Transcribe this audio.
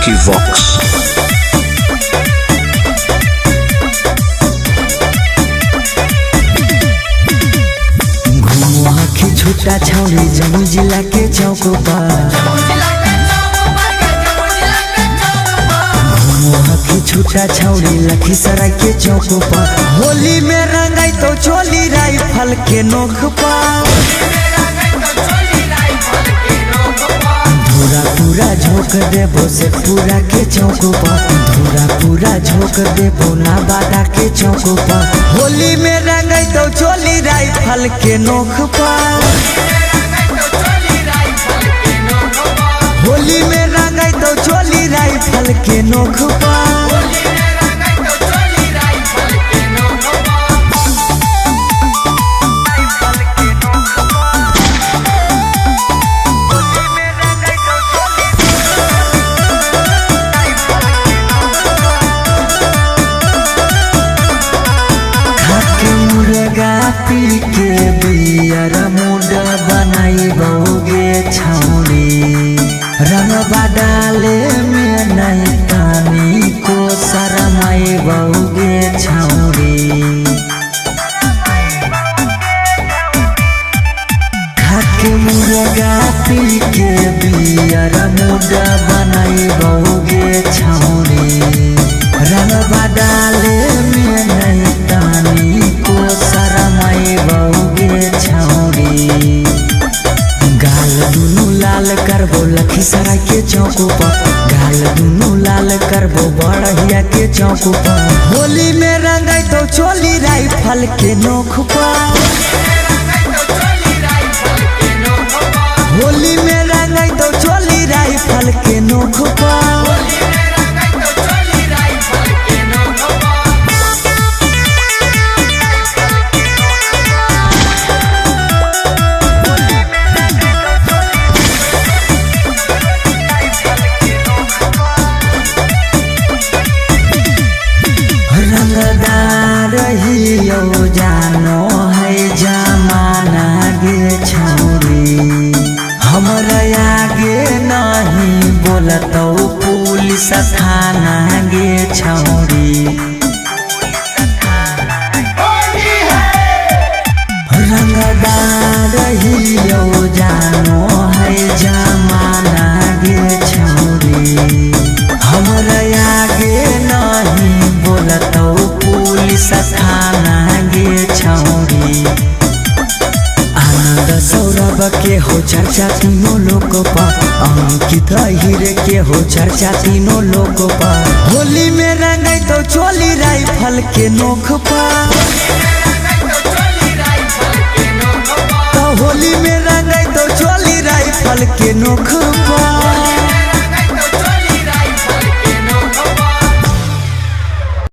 Vicky Vox. छुट्टा छौड़ी जमुई जिला के चौक पर छुट्टा छौड़ी लखीसराय के चौक पर होली में रंगाई तो चोली राइफल के नोक पर धूरा पूरा झोंक देबो से पूरा के चौक पर धूरा पूरा झोंक देबो ना बादा के चौक पर होली में रंगाई तो चोली राइफल के नोक पर होली में रंगाई तो चोली राइफल के नोक पर पी के बियर मुड बनाई बौगे छौड़ी रंगबा डाले में नहीं तानी को शरमाई बौगे छौड़ी खाके मुर्गा पी के बियर मुड बनाई बौगे छौड़ी रंगबा डाले में नहीं तानी को शरमाई बौगे छौड़ी गाल दुनू लाल करबो लखीसराय के चौक पर गाल दुनू लाल करबो बड़हिया के चौक पर होली में रंगाई तो चोली राइफल के नोक पर होली में रंगाई तो चोली राइफल के नोक पर रहियो जानो है जमाना गे छौरी हमरा आगे नहीं बोलतो पुलिस थाना गे छौरी रंगदार रहियो जानो है जमाना गे छौरी हमरा आगे नहीं बोलतो पुलिस थाना गे छौरी आनंद सौरभ के हो चर्चा तीनों लोग पर अंकित हीरे के हो चर्चा तीनों लोग पर होली में रंगाई तो चोली राइफल के नोक पर होली में रंगाई तो चोली राइफल के नोक पर।